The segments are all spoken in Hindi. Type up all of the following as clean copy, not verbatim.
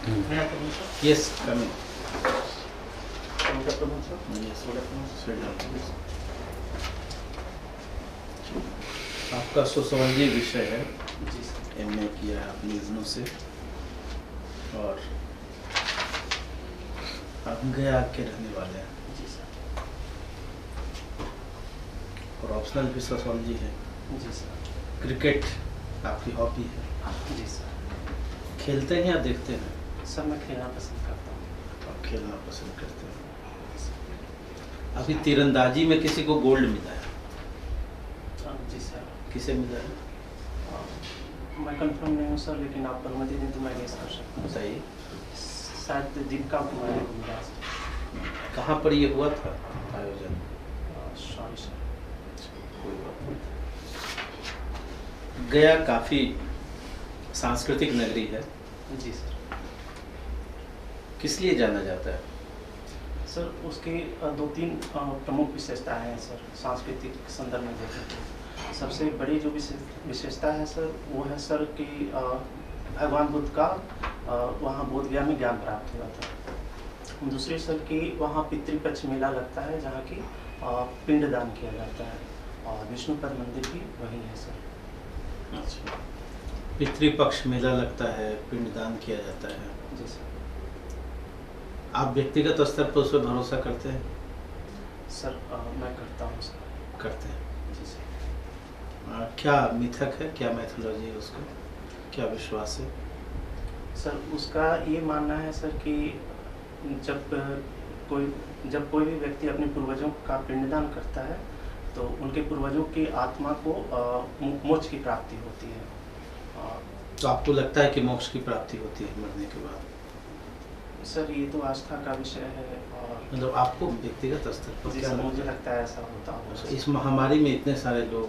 May I come in, sir? Yes, come in. Good afternoon, sir. Yes. Good afternoon, sir. Sit down, please. आपका सोशियोलॉजी विषय है, जी सर। एमए किया है आपने इग्नू से, और आप गया के रहने वाले हैं, जी सर। और ऑप्शनल भी सोशियोलॉजी है। जी सर। क्रिकेट आपकी हॉबी है, जी सर। खेलते हैं या देखते हैं? सर मैं खेलना पसंद करता हूँ। और खेलना पसंद करते हैं। अभी तीरंदाजी में किसी को गोल्ड मिला है, जी सर। किसे मिला है मैं कंफर्म नहीं हूँ सर, लेकिन आप अनुमति दें तो मैं गेस कर सकता हूँ। बताइए। शायद दीपिका कुमारी को मिला सर। कहाँ पर ये हुआ था आयोजन? Sorry sir. कोई बात नहीं। गया काफ़ी सांस्कृतिक नगरी है, जी सर। किस लिए जाना जाता है? सर उसकी दो तीन प्रमुख विशेषताएं हैं सर, सांस्कृतिक संदर्भ में देखें तो। सबसे बड़ी जो विशेषता है सर वो है सर कि भगवान बुद्ध का वहाँ बोध गया में ज्ञान प्राप्त हुआ था। दूसरी सर कि वहाँ पितृपक्ष मेला लगता है जहाँ की पिंडदान किया जाता है, और विष्णुपद मंदिर भी वहीं है सर। अच्छा, पितृपक्ष मेला लगता है, पिंडदान किया जाता है। जी सर। आप व्यक्तिगत स्तर पर उस पर भरोसा करते हैं? सर मैं करता हूँ सर। करते हैं। जी सर। क्या मिथक है, क्या मैथोलॉजी है उसका, क्या विश्वास है? सर उसका ये मानना है सर कि जब कोई भी व्यक्ति अपने पूर्वजों का पिंडदान करता है तो उनके पूर्वजों की आत्मा को मोक्ष की प्राप्ति होती है। तो आपको लगता है कि मोक्ष की प्राप्ति होती है मरने के बाद? सर ये तो आस्था का विषय है, और मतलब आपको व्यक्तिगत स्तर पर जी क्या सर लगता मुझे है? लगता है ऐसा होता होगा। इस महामारी में इतने सारे लोग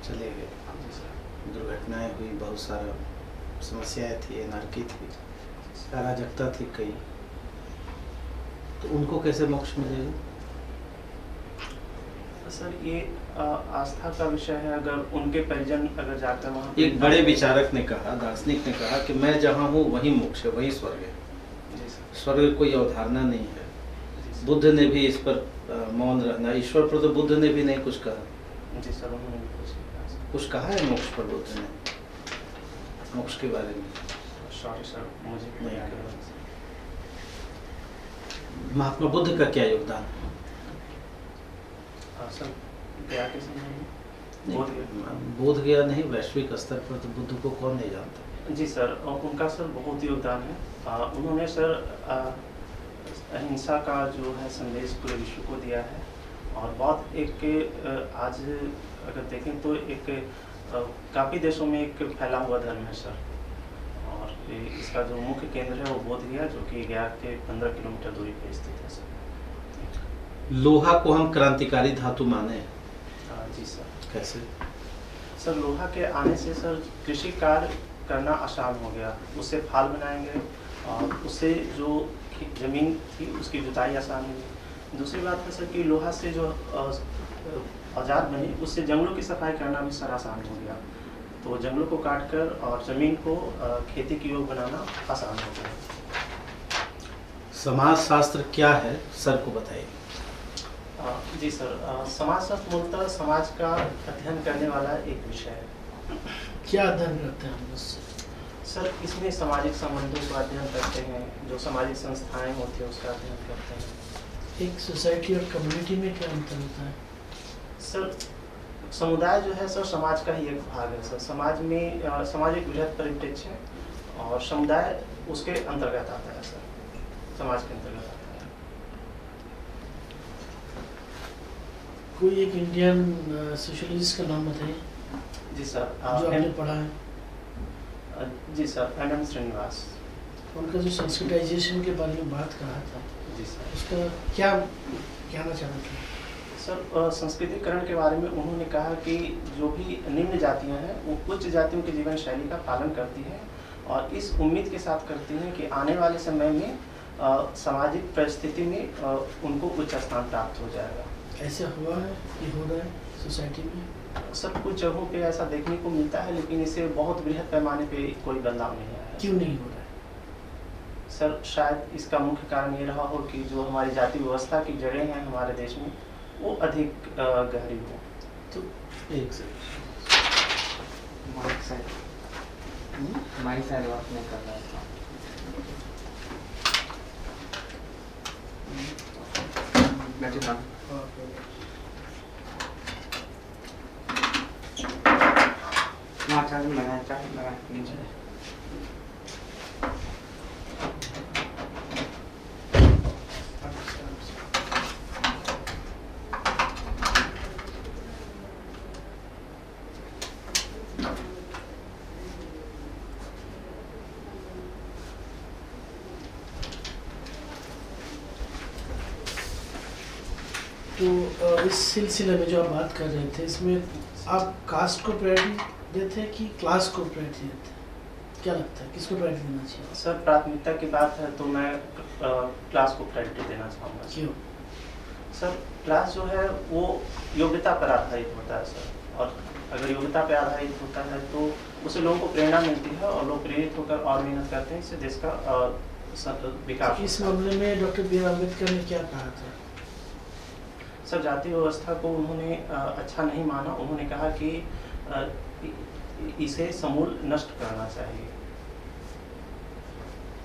चले गए, जी सर। दुर्घटनाएं हुई, बहुत सारा समस्याएं थी, एनार्की थी, अराजकता थी कई, तो उनको कैसे मोक्ष मिलेगा? सर ये आस्था का विषय है। अगर उनके परिजन अगर जाकर वहाँ एक बड़े विचारक ने कहा, दार्शनिक ने कहा कि मैं जहाँ हूँ वही मोक्ष है, वही स्वर्ग है। जी सर। स्वर्ग कोई अवधारणा नहीं है। जी सर। बुद्ध ने भी इस पर मौन रहना, ईश्वर पर तो बुद्ध ने भी नहीं कुछ कहा। जी सर उन्होंने भी कुछ कहा सर। कुछ कहा है मोक्ष पर बुद्ध ने, मोक्ष के बारे में? सॉरी सर मुझे नहीं आ रहा। महात्मा बुद्ध का क्या योगदान है? सर गया के समय में बोध गया। बोध गया नहीं, वैश्विक स्तर पर तो बुद्ध को कौन नहीं जानता। जी सर उनका सर बहुत योगदान है। उन्होंने सर अहिंसा का जो है संदेश पूरे विश्व को दिया है, और बहुत एक आज अगर देखें तो एक काफ़ी देशों में एक फैला हुआ धर्म है सर, और इसका जो मुख्य केंद्र है वो बोध गया, जो कि गया के 15 किलोमीटर दूरी पर स्थित है सर। लोहा को हम क्रांतिकारी धातु माने? जी सर। कैसे? सर लोहा के आने से सर कृषि कार्य करना आसान हो गया, उससे फाल बनाएंगे और उससे जो जमीन थी उसकी जुताई आसान हुई। दूसरी बात है सर कि लोहा से जो औजार बने उससे जंगलों की सफाई करना भी सर आसान हो गया, तो जंगलों को काटकर और जमीन को खेती की योग्य बनाना आसान हो गया। समाज शास्त्र क्या है, सर को बताइए। जी सर समाजशास्त्र मूलतः समाज का अध्ययन करने वाला एक विषय है। क्या अध्ययन करते हैं हम उससे? सर इसमें सामाजिक संबंधों का अध्ययन करते हैं, जो सामाजिक संस्थाएं होती हैं उसका अध्ययन करते हैं। एक सोसाइटी और कम्युनिटी में क्या अंतर होता है? सर समुदाय जो है सर समाज का ही एक भाग है सर। समाज में समाज एक बृहद परिप्रेक्ष्य है और समुदाय उसके अंतर्गत आता है सर, समाज के अंतर्गत आता है। कोई एक इंडियन सोशलिस्ट का नाम बताइए जी सर। जो आपने पढ़ा है। जी सर एम श्रीनिवास। उनका जो संस्कृताइजेशन के बारे में बात कहा था, जी सर। उसका क्या कहना चाहते थे? सर संस्कृतिकरण के बारे में उन्होंने कहा कि जो भी निम्न जातियां हैं वो उच्च जातियों की जीवन शैली का पालन करती हैं, और इस उम्मीद के साथ करती हैं कि आने वाले समय में सामाजिक परिस्थिति में उनको उच्च स्थान प्राप्त हो जाएगा। ऐसा हुआ है कि हो रहा है सोसाइटी में? सर कुछ जगहों पे ऐसा देखने को मिलता है, लेकिन इसे बहुत बृहद पैमाने पे कोई बदलाव नहीं आया। है। क्यों नहीं हो रहा है? सर शायद इसका मुख्य कारण ये रहा हो कि जो हमारी जाति व्यवस्था की जड़ें हैं हमारे देश में वो अधिक गहरी हो। तो एक सेकंड। हमारी साइड वर्क नहीं कर रहा था। बैठे था। वहाँ चार्ज लगा नीचे। तो इस सिलसिले में जो आप बात कर रहे थे, इसमें आप कास्ट को प्रायोरिटी देते हैं कि क्लास को प्रायोरिटी देते हैं? क्या लगता है किसको प्रायोरिटी देना चाहिए? सर प्राथमिकता की बात है तो मैं क्लास को प्रायोरिटी देना चाहूँगा। क्यों? सर क्लास जो है वो योग्यता पर आधारित होता है सर, और अगर योग्यता पर आधारित होता है तो उससे लोगों को प्रेरणा मिलती है और लोग प्रेरित होकर और मेहनत करते हैं, इससे देश का विकास। इस मामले में डॉक्टर बी आर अम्बेडकर ने क्या कहा था? सर जाति व्यवस्था को उन्होंने अच्छा नहीं माना। उन्होंने कहा कि इसे समूल नष्ट करना चाहिए।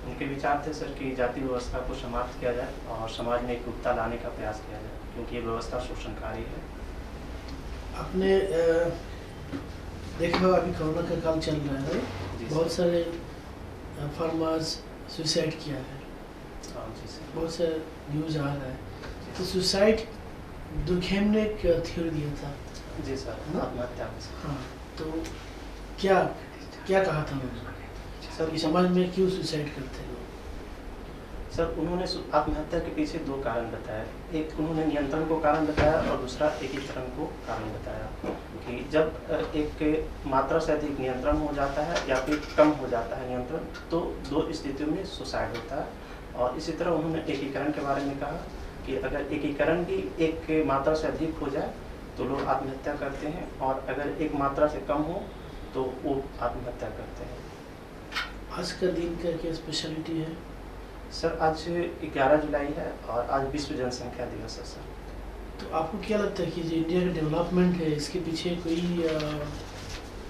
उनके विचार थे सर कि जाति व्यवस्था को समाप्त किया जाए और समाज में एकरूपता लाने का प्रयास किया जाए, क्योंकि ये व्यवस्था शोषणकारी है। आपने देखा होगा अभी कोरोना का काल चल रहा है, जी बहुत सर। सारे फार्मर्स सुसाइड किया है, जी सर। बहुत से न्यूज आ रहा है। तो सुसाइड दुर्खेम ने एक थ्योरी दिया था। जी सर, आत्महत्या में सर। हाँ, तो क्या क्या कहा था उन्होंने सर कि समाज में क्यों सुसाइड करते हैं लोग? सर उन्होंने आत्महत्या के पीछे दो कारण बताए। एक उन्होंने नियंत्रण को कारण बताया और दूसरा एकीकरण को कारण बताया कि जब एक मात्रा से अधिक नियंत्रण हो जाता है या फिर कम हो जाता है नियंत्रण, तो दो स्थितियों में सुसाइड होता है। और इसी तरह उन्होंने एकीकरण के बारे में कहा कि अगर एकीकरण भी एक मात्रा से अधिक हो जाए तो लोग आत्महत्या करते हैं, और अगर एक मात्रा से कम हो तो वो आत्महत्या करते हैं। आज का दिन का क्या स्पेशलिटी है? सर आज 11 जुलाई है और आज विश्व जनसंख्या दिवस है सर। तो आपको क्या लगता है कि जो इंडिया का डेवलपमेंट है, इसके पीछे कोई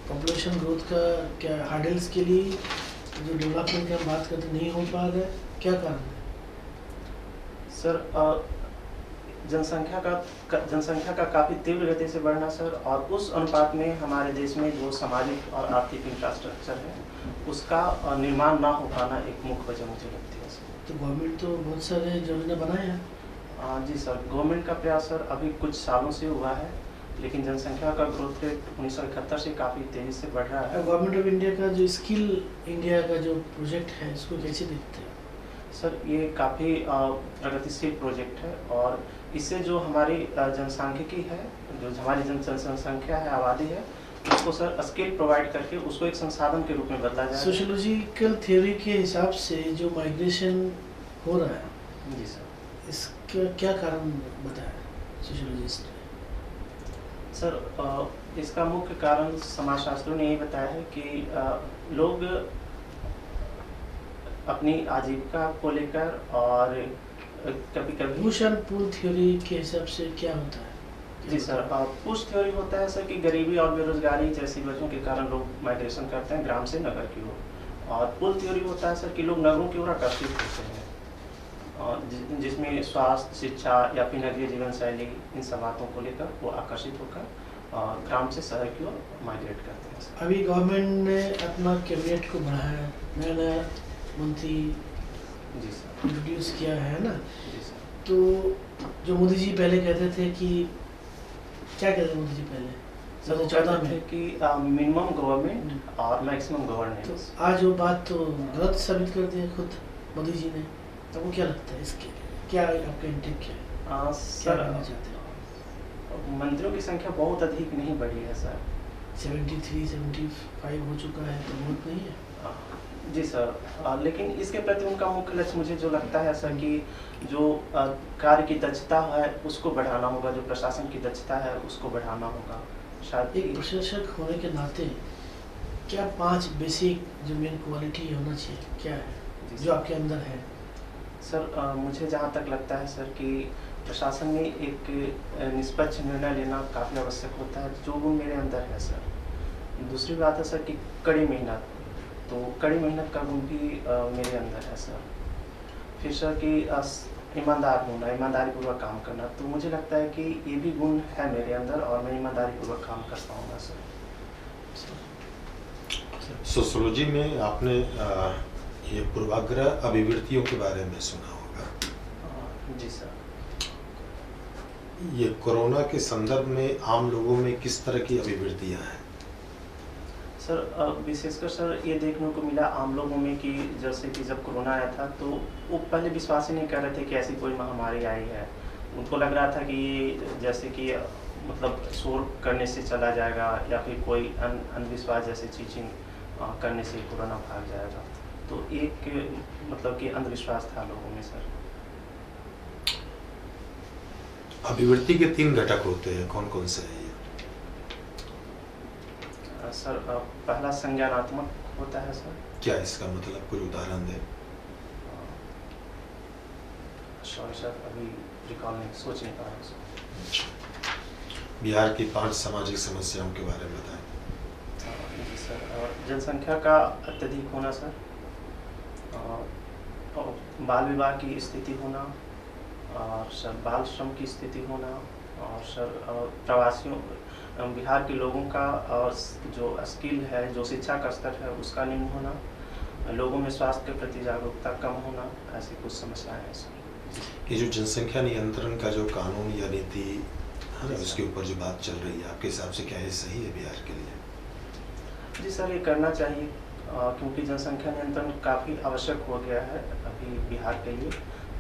पॉपुलेशन ग्रोथ का क्या हार्डल्स के लिए जो डेवलपमेंट की हम बात करते नहीं हो पा रहा है, क्या कारण है? सर जनसंख्या का काफ़ी तीव्र गति से बढ़ना सर, और उस अनुपात में हमारे देश में जो सामाजिक और आर्थिक इंफ्रास्ट्रक्चर है उसका निर्माण ना हो पाना एक मुख्य वजह मुझे लगती है सर। तो गवर्नमेंट तो बहुत सारे योजना बनाए हैं। जी सर, गवर्नमेंट का प्रयास सर अभी कुछ सालों से हुआ है, लेकिन जनसंख्या का ग्रोथ रेट 1971 से काफ़ी तेज़ी से बढ़ रहा है। गवर्नमेंट ऑफ इंडिया का जो स्किल इंडिया का जो प्रोजेक्ट है, इसको कैसे देखते हैं? सर ये काफ़ी प्रगतिशील प्रोजेक्ट है, और इससे जो हमारी जनसांख्यिकी है, जो हमारी जनसंख्या है, आबादी है, उसको सर स्किल प्रोवाइड करके उसको एक संसाधन के रूप में बदला जाए। सोशोलॉजिकल थ्योरी के हिसाब से जो माइग्रेशन हो रहा है, जी सर, इसका क्या कारण बताया सोशोलॉजिस्ट ने? सर इसका मुख्य कारण समाजशास्त्रियों ने ये बताया है कि लोग अपनी आजीविका को लेकर और कभी-कभी पुश एंड पुल थ्योरी के हिसाब से क्या होता है? जी सर, पुश थ्योरी होता है सर कि गरीबी और बेरोजगारी जैसी वजहों के कारण लोग माइग्रेशन करते हैं ग्राम से नगर की ओर, और पुल थ्योरी होता है सर कि लोग नगरों की ओर आकर्षित होते हैं, और जिसमें स्वास्थ्य, शिक्षा या फिर नगरीय जीवन शैली, इन सब बातों को लेकर वो आकर्षित होकर ग्राम से शहर की ओर माइग्रेट करते हैं सर। अभी गवर्नमेंट ने अपना कैबिनेट को बढ़ाया, नया नया मंत्री जी सर। इंट्रोड्यूस किया है ना। जी सर। तो जो मोदी जी पहले कहते थे कि क्या कहते थे मोदी जी पहले सर वो 2014 कहते थे में कि मिनिमम गवर्नमेंट और मैक्सिमम तो गवर्नेंस। आज वो बात तो गलत साबित कर दिया खुद मोदी जी ने। तो वो क्या लगता है इसके, क्या आपका इंटेक क्या है, क्या सर कहना चाहते हैं? मंत्रियों की संख्या बहुत अधिक नहीं बढ़ी है सर। 73 75 हो चुका है, तो बहुत नहीं है। जी सर, लेकिन इसके प्रति उनका मुख्य लक्ष्य मुझे जो लगता है सर कि जो कार्य की दक्षता है उसको बढ़ाना होगा, जो प्रशासन की दक्षता है उसको बढ़ाना होगा। शायद एक प्रशासक होने के नाते क्या 5 बेसिक जो मेन क्वालिटी होना चाहिए क्या है जी जो आपके अंदर है? सर, मुझे जहाँ तक लगता है सर कि प्रशासन में एक निष्पक्ष निर्णय लेना काफ़ी आवश्यक होता है, जो वो मेरे अंदर है सर। दूसरी बात है सर कि कड़ी मेहनत, तो कड़ी मेहनत का गुण भी मेरे अंदर है सर। फिर सर कि ईमानदार होना, ईमानदारीपूर्वक काम करना, तो मुझे लगता है कि ये भी गुण है मेरे अंदर और मैं ईमानदारीपूर्वक काम कर पाऊँगा सर। सोशियोलॉजी में आपने ये पूर्वाग्रह अभिवृत्तियों के बारे में सुना होगा। जी सर। ये कोरोना के संदर्भ में आम लोगों में किस तरह की अभिवृत्तियां हैं? सर, विशेषकर सर ये देखने को मिला आम लोगों में कि जैसे कि जब कोरोना आया था तो वो पहले विश्वास ही नहीं कर रहे थे कि ऐसी कोई महामारी आई है। उनको लग रहा था कि ये जैसे कि मतलब शोर करने से चला जाएगा या फिर कोई अंधविश्वास जैसे चीज़ें करने से कोरोना भाग जाएगा। तो एक मतलब कि अंधविश्वास था लोगों में सर। अभिवृत्ति के 3 घटक होते हैं, कौन कौन से हैं ये? सर, पहला संज्ञानात्मक होता है सर। क्या इसका मतलब, कुछ उदाहरण दें? सॉरी सर, अभी रिकॉल नहीं, सोच नहीं पा रहा हूँ सर। बिहार की 5 सामाजिक समस्याओं के बारे में बताएं। जी सर, जनसंख्या का अत्यधिक होना सर, और बाल विवाह की स्थिति होना, और सर बाल श्रम की स्थिति होना, और सर प्रवासियों बिहार के लोगों का और जो स्किल है, जो शिक्षा का स्तर है उसका निम्न होना, लोगों में स्वास्थ्य के प्रति जागरूकता कम होना, ऐसी कुछ समस्याएं हैं सर। ये जो जनसंख्या नियंत्रण का जो कानून या नीति है, उसके ऊपर जो बात चल रही है, आपके हिसाब से क्या ये सही है बिहार के लिए? जी सर, ये करना चाहिए क्योंकि जनसंख्या नियंत्रण काफ़ी आवश्यक हो गया है अभी बिहार के लिए।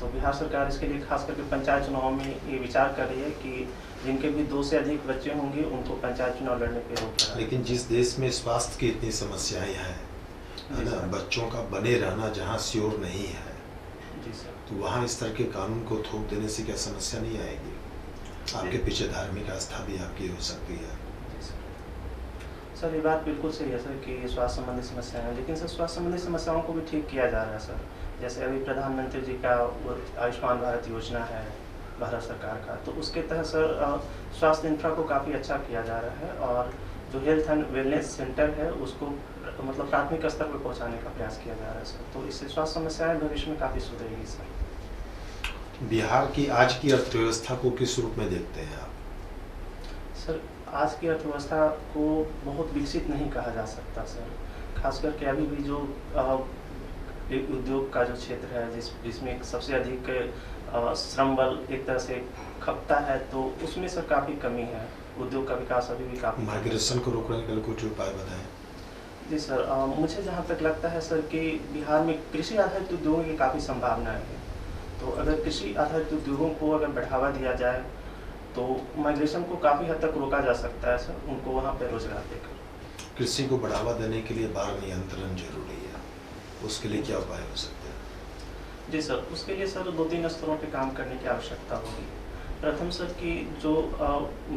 तो बिहार सरकार इसके लिए खास करके पंचायत चुनाव में ये विचार कर रही है कि जिनके भी 2 से अधिक बच्चे होंगे उनको पंचायत चुनाव लड़ने पे रोक है। लेकिन जिस देश में स्वास्थ्य की इतनी समस्याएं हैं, है ना, बच्चों का बने रहना जहाँ श्योर नहीं है, जी सर। तो वहाँ इस तरह के कानून को थोप देने से क्या समस्या नहीं आएगी? आपके पीछे धार्मिक आस्था भी आपकी हो सकती है। जी सर, ये बात बिल्कुल सही है सर कि स्वास्थ्य संबंधी समस्याएं हैं, लेकिन सर स्वास्थ्य संबंधी समस्याओं को भी ठीक किया जा रहा है सर। जैसे अभी प्रधानमंत्री जी का वो आयुष्मान भारत योजना है भारत सरकार का, तो उसके तहत सर स्वास्थ्य इंफ्रा को काफ़ी अच्छा किया जा रहा है और जो हेल्थ एंड वेलनेस सेंटर है उसको मतलब प्राथमिक स्तर पर पहुंचाने का प्रयास किया जा रहा है सर। तो इससे स्वास्थ्य समस्याएं भविष्य में काफ़ी सुधरेगी सर। बिहार की आज की अर्थव्यवस्था को किस रूप में देखते हैं आप? सर, आज की अर्थव्यवस्था को बहुत विकसित नहीं कहा जा सकता सर। खास करके अभी भी जो उद्योग का जो क्षेत्र है जिसमें सबसे अधिक श्रम बल एक तरह से खपता है, तो उसमें सर काफ़ी कमी है। उद्योग का विकास अभी भी काफ़ी। माइग्रेशन को रोकने के लिए कुछ उपाय बताएं। जी सर, मुझे जहाँ तक लगता है सर कि बिहार में कृषि आधारित उद्योगों की काफ़ी संभावनाएं हैं। तो अगर कृषि आधारित उद्योगों को अगर बढ़ावा दिया जाए तो माइग्रेशन को काफ़ी हद तक रोका जा सकता है सर, उनको वहाँ पर रोजगार देकर। कृषि को बढ़ावा देने के लिए बाढ़ नियंत्रण जरूरी है, उसके लिए क्या उपाय हो सकते हैं? जी सर, उसके लिए सर 2-3 स्तरों पे काम करने की आवश्यकता होगी। प्रथम सर कि जो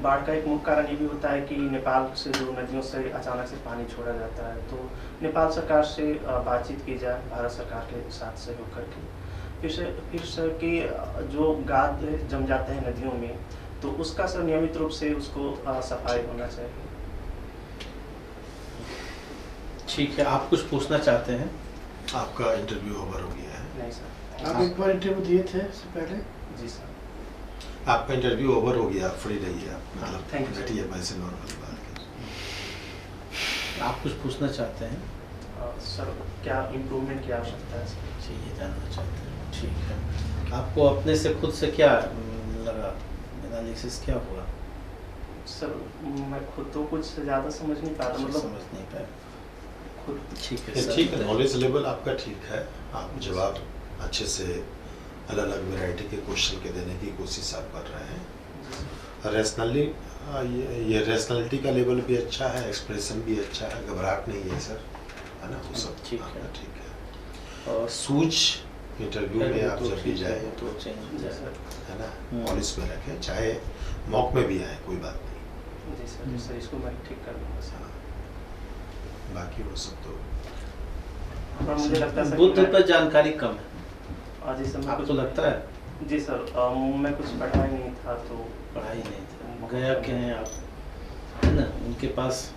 बाढ़ का एक मुख्य कारण ये भी होता है कि नेपाल से जो नदियों से अचानक से पानी छोड़ा जाता है, तो नेपाल सरकार से बातचीत की जाए भारत सरकार के साथ सहयोग करके। फिर सर कि जो गाद जम जाते हैं नदियों में, तो उसका सर नियमित रूप से उसको सफाई होना चाहिए। ठीक है, आप कुछ पूछना चाहते हैं? आपका इंटरव्यू ओवर हो गया है। नहीं सर। आप एक बार इंटरव्यू दिए थे इससे पहले? जी सर। आपका इंटरव्यू ओवर हो गया, फ्री रहिए आप, मतलब Thank you, sir. बैठिए, वैसे नॉर्मल बात है। आप कुछ पूछना चाहते हैं? सर, क्या इम्प्रूवमेंट की आवश्यकता है सर? जी, ये जानना चाहते हैं। ठीक है, आपको अपने से खुद से क्या लगा, एनालिसिस क्या हुआ? सर, मैं खुद तो कुछ ज़्यादा समझ नहीं पा रहा, मतलब समझ नहीं पाया। खुद। ठीक है ये सर, ठीक है, नॉलेज लेवल आपका ठीक है, आप जवाब अच्छे से अलग अलग वैरायटी के क्वेश्चन के देने की कोशिश आप कर रहे हैं। रैशनली ये रैशनलिटी का लेवल भी अच्छा है, एक्सप्रेशन भी अच्छा है, घबराहट नहीं है सर, है ना, वो सब ठीक है। ठीक है। और सूझ इंटरव्यू में आप जब भी जाए, तो चेंज हो जी जाए। सर। है ना, पॉलिश में रखें, चाहे मॉक में भी आए, कोई बात नहीं। जी सर, सर इसको मैं ठीक कर दूँगा सर। बाकी वो सब तो पर मुझे लगता है सर बुद्ध कि मैं- पर जानकारी कम है, जी सर, मैं आपको कुछ लगता है? जी सर, मैं कुछ पढ़ा ही नहीं था तो पढ़ाई नहीं थी, गया के हैं आप, है ना, उनके पास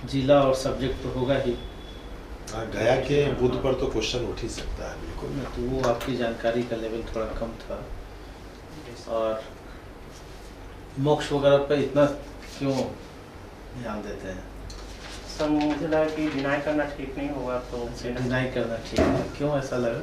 जिला और सब्जेक्ट तो होगा ही, गया के बुद्ध पर तो क्वेश्चन उठ ही सकता है बिल्कुल। ना, तो वो आपकी जानकारी का लेवल थोड़ा कम था। जी सर। और मोक्ष वगैरह पर इतना क्यों ध्यान देते हैं? सर मुझे लगा कि डिनाई करना ठीक नहीं होगा तो डिनाई करना ठीक है, क्यों ऐसा लगा?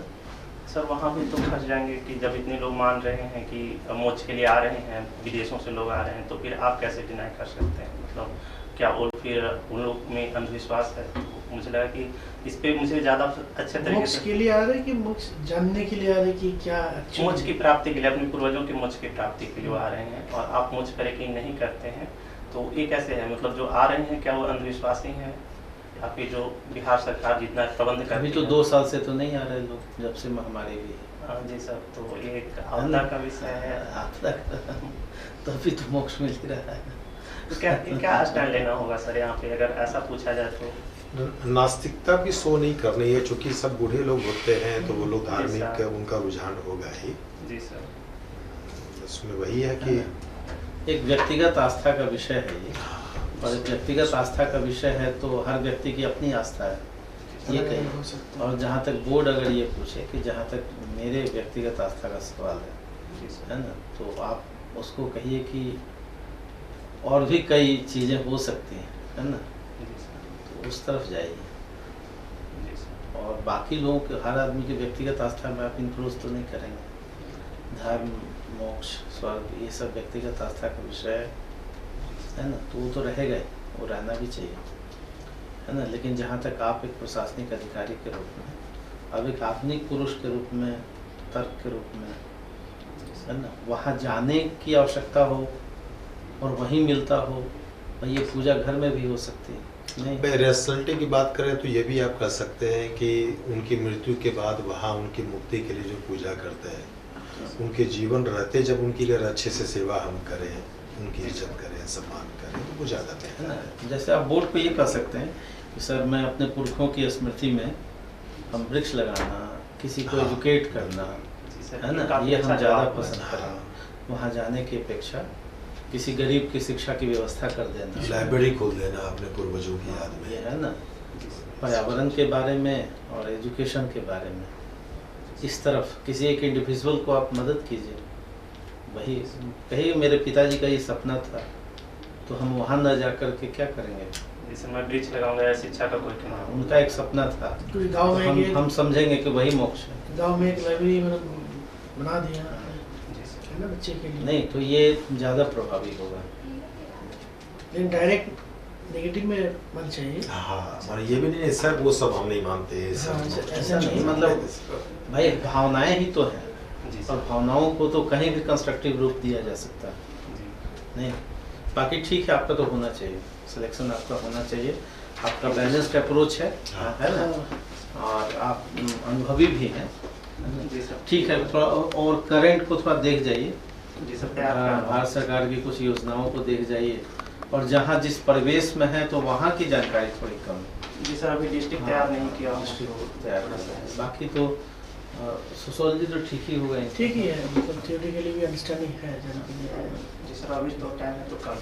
सर वहाँ भी तो फंस जाएंगे कि जब इतने लोग मान रहे हैं कि मोक्ष के लिए आ रहे हैं, विदेशों से लोग आ रहे हैं, तो फिर आप कैसे डिनाई कर सकते हैं? मतलब क्या और फिर उन लोग में अंधविश्वास है? तो मुझे लगा कि इस पे मुझे ज़्यादा अच्छे तरीके मोक्ष से के लिए आ रहे हैं कि मोक्ष जानने के लिए आ रहे हैं कि क्या actually- मोक्ष की प्राप्ति के लिए, अपने पूर्वजों के मोक्ष की प्राप्ति के लिए वो आ रहे हैं, और आप मोक्ष पर यकीन नहीं करते हैं, तो ये कैसे है? मतलब जो आ रहे हैं क्या वो अंधविश्वासी हैं, या फिर जो बिहार सरकार जितना प्रबंध कर अभी तो 2 साल से तो नहीं आ रहे लोग, जब से महामारी हुई है। जी सर, तो ये एक आपदा का विषय है। आपदा का- तो अभी तो मोक्ष मिल ही रहा है। तो क्या स्टैंड लेना होगा सर यहाँ पे, अगर ऐसा पूछा जाए तो? नास्तिकता भी शो नहीं करनी है, चूंकि सब बूढ़े लोग होते हैं तो वो लोग जी धार्मिक सर। उनका रुझान होगा ही। जी सर। इसमें वही है कि एक व्यक्तिगत आस्था का विषय है ये, और एक व्यक्तिगत आस्था का विषय है तो हर व्यक्ति की अपनी आस्था है, ये अलग कहीं। हो सकता है। और जहाँ तक बोर्ड अगर ये पूछे कि जहाँ तक मेरे व्यक्तिगत आस्था का सवाल जी सर। है ना, तो आप उसको कहिए कि और भी कई चीज़ें हो सकती हैं, है ना, जी सर। तो उस तरफ जाइए। जी सर। और बाकी लोगों के, हर आदमी की व्यक्तिगत आस्था में आप इन्फ्लुएंस तो नहीं करेंगे। धर्म, मोक्ष, स्वर्ग, ये सब व्यक्तिगत आस्था का विषय है ना, तो वो तो रहेगा ही, वो रहना भी चाहिए, है ना। लेकिन जहाँ तक आप एक प्रशासनिक अधिकारी के रूप में, अब एक आधुनिक पुरुष के रूप में, तर्क के रूप में, है ना, वहाँ जाने की आवश्यकता हो और वहीं मिलता हो, और ये पूजा घर में भी हो सकती है, नहीं? रैशनैलिटी की बात करें तो ये भी आप कह सकते हैं कि उनकी मृत्यु के बाद वहाँ उनकी मुक्ति के लिए जो पूजा करते हैं, उनके जीवन रहते जब उनकी अगर अच्छे से सेवा हम करें, उनकी इज्जत करें, सम्मान करें, तो वो ज़्यादा है बेहतर ना। है। जैसे आप बोर्ड पे ये कह सकते हैं कि सर मैं अपने पुरखों की स्मृति में हम वृक्ष लगाना, किसी को हाँ। एजुकेट करना, जी सर, है ना, काफी ये अच्छा हम ज़्यादा जवाब हुआ। पसंद करेंगे। वहाँ जाने की अपेक्षा किसी गरीब की शिक्षा की व्यवस्था कर देना, लाइब्रेरी खोल देना अपने पूर्वजों की याद में। ये है ना, जी सर। पर्यावरण के बारे में और एजुकेशन के बारे में, इस तरफ किसी एक इंडिविजुअल को आप मदद कीजिए। वही कहिए मेरे पिताजी का ये सपना था, तो हम वहाँ न जा कर के क्या करेंगे? जैसे मैं वृक्ष लगाऊंगा या शिक्षा का कोई हाँ, केंद्र। उनका एक सपना था, क्योंकि गांव तो में हम समझेंगे कि वही मोक्ष है। गांव में एक लाइब्रेरी बना दिया जी सर। है ना बच्चे के लिए। नहीं तो ये ज़्यादा प्रभावी होगा। लेकिन डायरेक्ट नेगेटिव में मत चाहिए। हाँ, और ये भी नहीं सर वो सब हम नहीं मानते, ये सब हाँ, हम- ऐसा नहीं, मतलब भाई भावनाएं ही तो हैं, जी और सर। भावनाओं को तो कहीं भी कंस्ट्रक्टिव रूप दिया जा सकता है, जी। नहीं? बाकी ठीक है, आपका तो होना चाहिए, सिलेक्शन आपका होना चाहिए, आपका बैलेंस्ड अप्रोच है, हाँ। है ना, और आप अनुभवी भी हैं, जी सर। ठीक है। थोड़ा और करंट को थोड़ा देख जाइए, जी सर, तैयार करना। भारत सरकार की कुछ योजनाओं को देख जाइए, और जहाँ जिस परिवेश में है तो वहाँ की जानकारी थोड़ी कम है। जी सर, अभी डिस्ट्रिक्ट तैयार नहीं किया हूँ, डिस्ट्रिक्ट तैयार करना है। बाकी तो सोशोलॉजी तो ठीक ही होगा। ठीक ही है, मतलब थियोरेटिकली भी अंडरस्टैंडिंग है जानकारी है। जी सर, अभी तो टाइम है तो कर